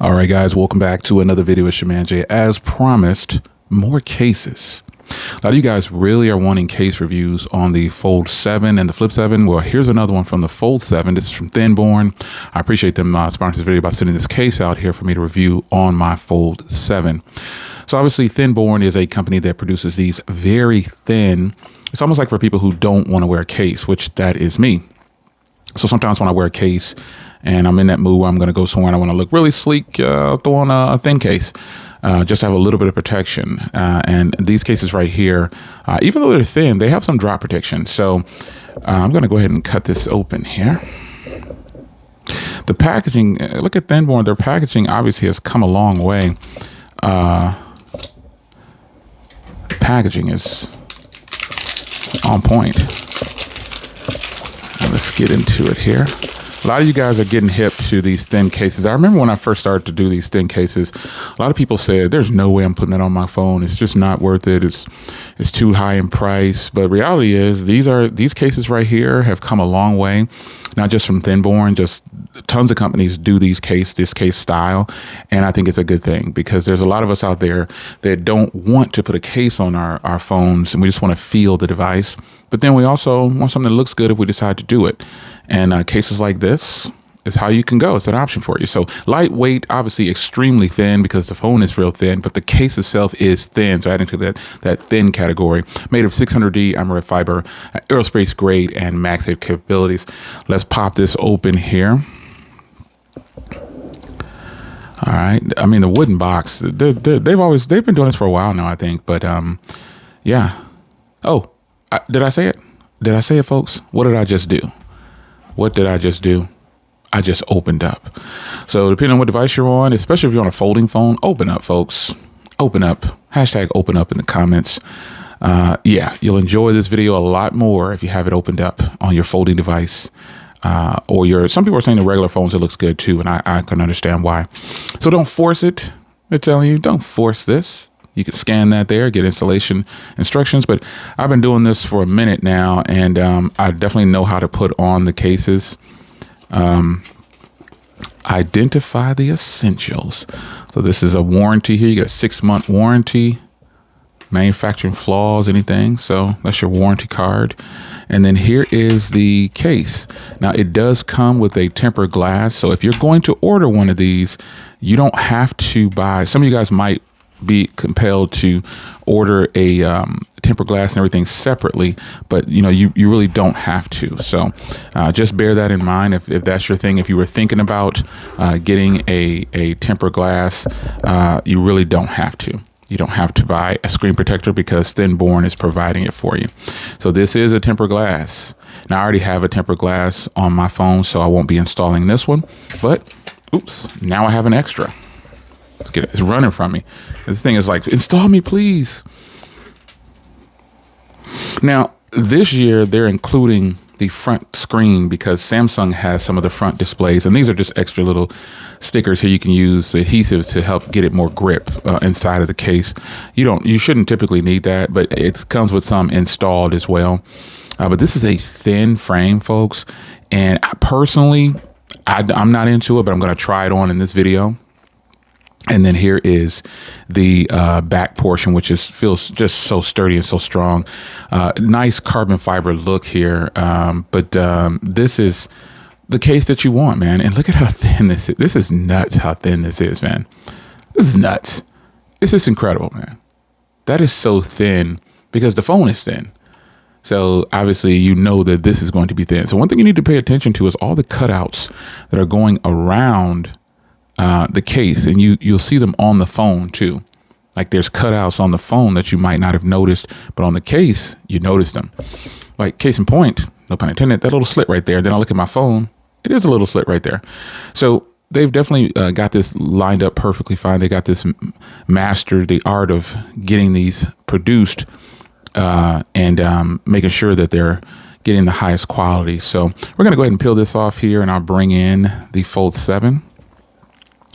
All right, guys, welcome back to another video with your man Jay. As promised, more cases. A lot of you guys really are wanting case reviews on the Fold 7 and the Flip 7. Well, here's another one from the Fold 7. This is from THINBORNE. I appreciate them sponsoring this video by sending this case out here for me to review on my Fold 7. So obviously, THINBORNE is a company that produces these very thin. It's almost like for people who don't want to wear a case, which that is me. So sometimes when I wear a case and I'm in that mood where I'm going to go somewhere and I want to look really sleek, I'll throw on a thin case. Just to have a little bit of protection. And these cases right here, even though they're thin, they have some drop protection. So I'm going to go ahead and cut this open here. The packaging, look at THINBORNE. Their packaging obviously has come a long way. Packaging is on point. Now let's get into it here. A lot of you guys are getting hip to these thin cases. I remember when I first started to do these thin cases, a lot of people said, there's no way I'm putting that on my phone. It's just not worth it. It's too high in price. But reality is these cases right here have come a long way, not just from THINBORNE, just tons of companies do this case style. And I think it's a good thing because there's a lot of us out there that don't want to put a case on our phones and we just want to feel the device. But then we also want something that looks good if we decide to do it. And cases like this is how you can go. It's an option for you. So lightweight, obviously extremely thin because the phone is real thin, but the case itself is thin. So adding to that thin category, made of 600D amaret fiber, aerospace grade, and MagSafe capabilities. Let's pop this open here. All right. I mean, the wooden box, they've been doing this for a while now, I think. But yeah. Oh, did I say it? Did I say it, folks? What did I just do? What did I just do? I just opened up. So depending on what device you're on, especially if you're on a folding phone, open up, folks. Open up. Hashtag open up in the comments. Yeah, you'll enjoy this video a lot more if you have it opened up on your folding device. Or some people are saying the regular phones, it looks good too. And I can understand why. So don't force it. They're telling you, don't force this. You can scan that there, get installation instructions. But I've been doing this for a minute now, and I definitely know how to put on the cases. Identify the essentials. So this is a warranty here. You got a 6-month warranty, manufacturing flaws, anything. So that's your warranty card. And then here is the case. Now it does come with a tempered glass. So if you're going to order one of these, you don't have to buy. Some of you guys might be compelled to order a tempered glass and everything separately, but you really don't have to. So just bear that in mind if that's your thing. If you were thinking about getting a tempered glass, you really don't have to. You don't have to buy a screen protector because THINBORNE is providing it for you. So this is a tempered glass. Now I already have a tempered glass on my phone, so I won't be installing this one, but oops, now I have an extra. Let's get it. It's running from me. This thing is like, install me, please. Now, this year, they're including the front screen because Samsung has some of the front displays. And these are just extra little stickers here. You can use adhesives to help get it more grip inside of the case. You shouldn't typically need that, but it comes with some installed as well. But this is a thin frame, folks. And personally, I'm not into it, but I'm going to try it on in this video. And then here is the back portion, which feels just so sturdy and so strong. Nice carbon fiber look here. But this is the case that you want, man. And look at how thin this is. This is nuts how thin this is, man. This is nuts. It's just incredible, man. That is so thin because the phone is thin. So obviously, you know that this is going to be thin. So one thing you need to pay attention to is all the cutouts that are going around the case, and you'll see them on the phone too. Like there's cutouts on the phone that you might not have noticed, but on the case, you notice them. Like case in point, no pun intended, that little slit right there. Then I look at my phone, it is a little slit right there. So they've definitely got this lined up perfectly fine. They got this mastered the art of getting these produced and making sure that they're getting the highest quality. So we're gonna go ahead and peel this off here, and I'll bring in the Fold 7.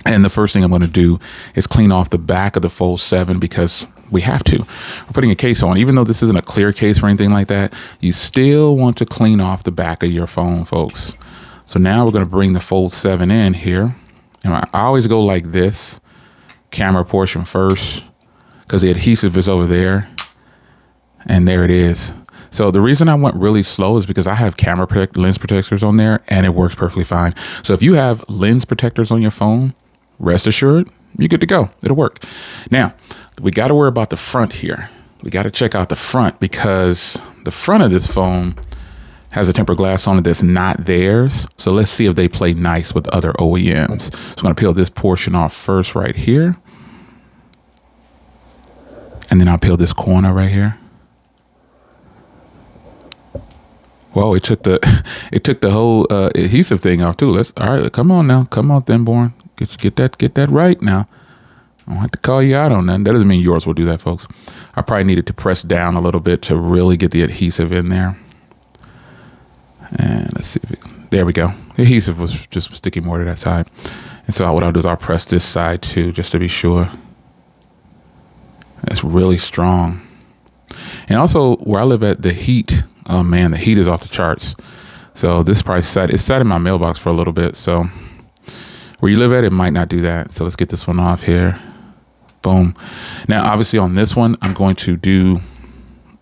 And the first thing I'm going to do is clean off the back of the Fold 7 because we have to. We're putting a case on. Even though this isn't a clear case or anything like that, you still want to clean off the back of your phone, folks. So now we're going to bring the Fold 7 in here. And I always go like this, camera portion first, because the adhesive is over there. And there it is. So the reason I went really slow is because I have lens protectors on there, and it works perfectly fine. So if you have lens protectors on your phone, rest assured, you're good to go. It'll work. Now, we got to worry about the front here. We got to check out the front, because the front of this phone has a tempered glass on it that's not theirs. So let's see if they play nice with other OEMs. So I'm going to peel this portion off first right here. And then I'll peel this corner right here. Whoa, it took the whole adhesive thing off too. All right, come on now. Come on, THINBORNE. Get that right now. I don't have to call you out on that. That doesn't mean yours will do that, folks. I probably needed to press down a little bit to really get the adhesive in there. And let's see there we go. The adhesive was just sticking more to that side. And so what I'll do is I'll press this side too, just to be sure. It's really strong. And also where I live at, the heat, oh man, the heat is off the charts. So this probably sat in my mailbox for a little bit. So where you live at, it might not do that. So let's get this one off here. Boom. Now, obviously on this one, I'm going to do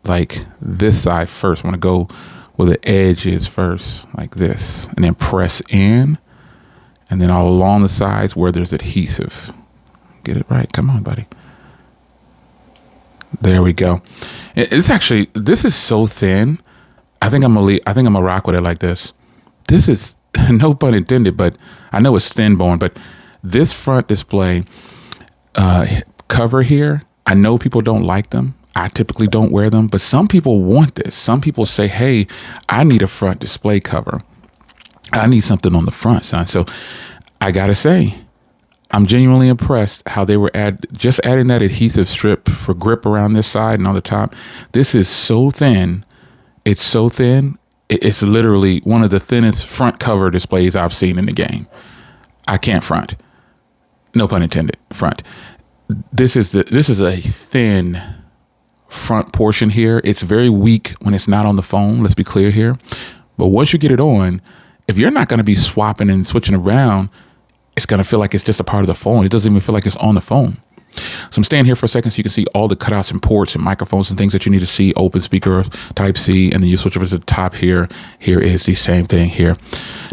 like this side first. I want to go where the edge is first, like this, and then press in, and then all along the sides where there's adhesive. Get it right. Come on, buddy. There we go. It's actually, this is so thin. I think I'm gonna rock with it like this. This is, no pun intended, but I know it's THINBORNE, but this front display cover here, I know people don't like them. I typically don't wear them, but some people want this. Some people say, hey, I need a front display cover. I need something on the front, son. So I gotta say, I'm genuinely impressed how they were just adding that adhesive strip for grip around this side and on the top. This is so thin. It's so thin. It's literally one of the thinnest front cover displays I've seen in the game. I can't front. No pun intended. Front. This is a thin front portion here. It's very weak when it's not on the phone. Let's be clear here. But once you get it on, if you're not going to be swapping and switching around, it's going to feel like it's just a part of the phone. It doesn't even feel like it's on the phone. So I'm staying here for a second so you can see all the cutouts and ports and microphones and things that you need to see. Open speaker, type C, and then you switch over to the top here. Here is the same thing here.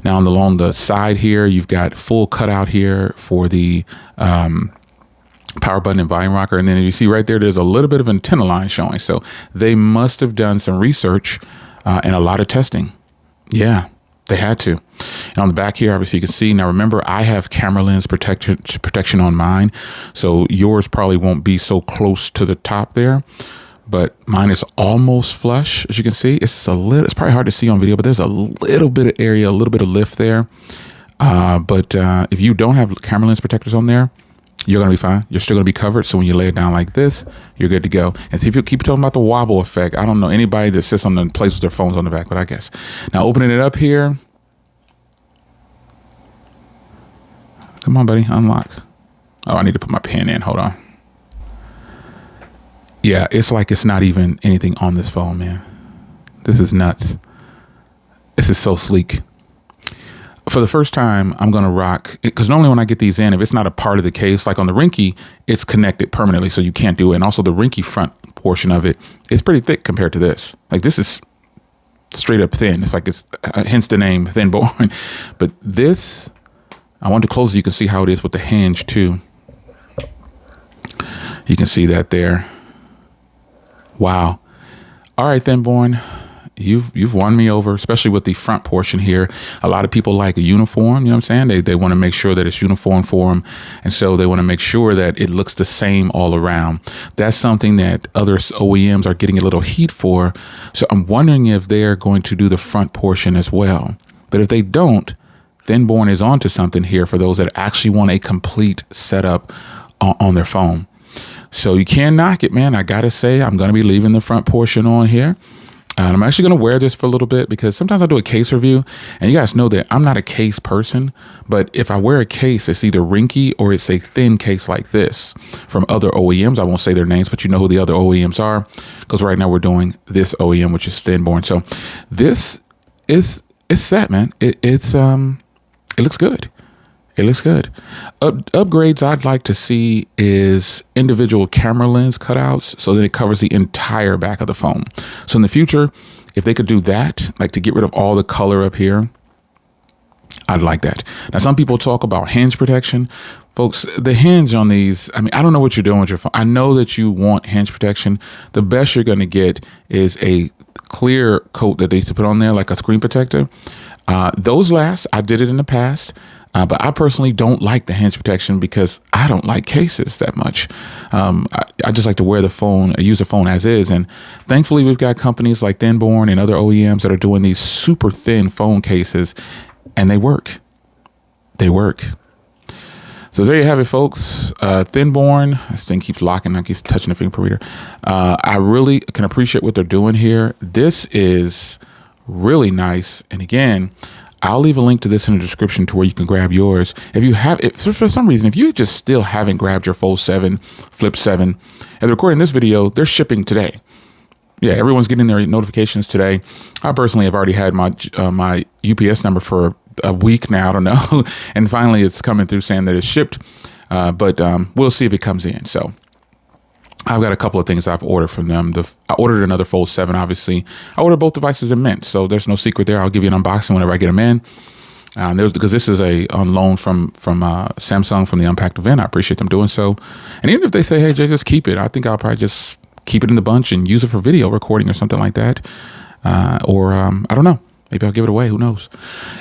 Now along the side here, you've got full cutout here for the power button and volume rocker. And then you see right there, there's a little bit of antenna line showing. So they must have done some research and a lot of testing. Yeah, they had to. And on the back here, obviously you can see, now remember, I have camera lens protection on mine. So yours probably won't be so close to the top there, but mine is almost flush. As you can see, it's probably hard to see on video, but there's a little bit of area, a little bit of lift there. But if you don't have camera lens protectors on there, you're going to be fine. You're still going to be covered. So when you lay it down like this, you're good to go. And people keep talking about the wobble effect. I don't know anybody that sits on the places their phones on the back, but I guess. Now opening it up here. Come on, buddy, unlock. Oh, I need to put my pen in. Hold on. Yeah, it's like it's not even anything on this phone, man. This is nuts. This is so sleek. For the first time, I'm going to rock, because normally when I get these in, if it's not a part of the case, like on the Rinky, it's connected permanently, so you can't do it. And also the Rinky front portion of it is pretty thick compared to this. Like this is straight up thin. It's like it's hence the name THINBORNE. But this, I want to close so you can see how it is with the hinge too. You can see that there. Wow. All right, THINBORNE. You've won me over, especially with the front portion here. A lot of people like a uniform, you know what I'm saying? They want to make sure that it's uniform for them. And so they want to make sure that it looks the same all around. That's something that other OEMs are getting a little heat for. So I'm wondering if they're going to do the front portion as well. But if they don't, THINBORNE is onto something here for those that actually want a complete setup on their phone. So you can't knock it, man. I got to say, I'm going to be leaving the front portion on here. And I'm actually going to wear this for a little bit because sometimes I do a case review, and you guys know that I'm not a case person, but if I wear a case, it's either Rinky or it's a thin case like this from other OEMs. I won't say their names, but you know who the other OEMs are, because right now we're doing this OEM, which is THINBORNE. So this is set, man. It looks good. It looks good. Upgrades I'd like to see is individual camera lens cutouts so that it covers the entire back of the phone. So in the future, if they could do that, like to get rid of all the color up here, I'd like that. Now, some people talk about hinge protection. Folks, the hinge on these, I mean, I don't know what you're doing with your phone. I know that you want hinge protection. The best you're going to get is a clear coat that they used to put on there, like a screen protector. Those last. I did it in the past. But I personally don't like the hinge protection because I don't like cases that much. I just like to wear the phone, use the phone as is. And thankfully, we've got companies like THINBORNE and other OEMs that are doing these super thin phone cases, and they work. They work. So there you have it, folks. THINBORNE, this thing keeps locking. I keep touching the fingerprint reader. I really can appreciate what they're doing here. This is really nice. And again, I'll leave a link to this in the description to where you can grab yours. If for some reason, if you just still haven't grabbed your Fold 7, Flip 7, as recording this video, they're shipping today. Yeah, everyone's getting their notifications today. I personally have already had my UPS number for a week now, I don't know. And finally it's coming through saying that it's shipped. But we'll see if it comes in. So I've got a couple of things I've ordered from them. I ordered another Fold 7, obviously. I ordered both devices in mint, so there's no secret there. I'll give you an unboxing whenever I get them in. Because this is on loan from Samsung from the Unpacked event. I appreciate them doing so. And even if they say, hey, Jay, just keep it, I think I'll probably just keep it in the bunch and use it for video recording or something like that. I don't know. Maybe I'll give it away. Who knows?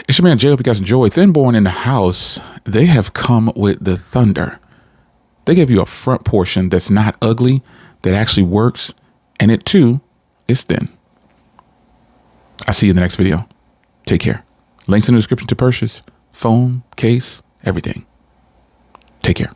It's your man, Jay. Hope you guys enjoy. THINBORNE in the house. They have come with the thunder. They give you a front portion that's not ugly, that actually works, and it too is thin. I'll see you in the next video. Take care. Links in the description to purchase, phone, case, everything. Take care.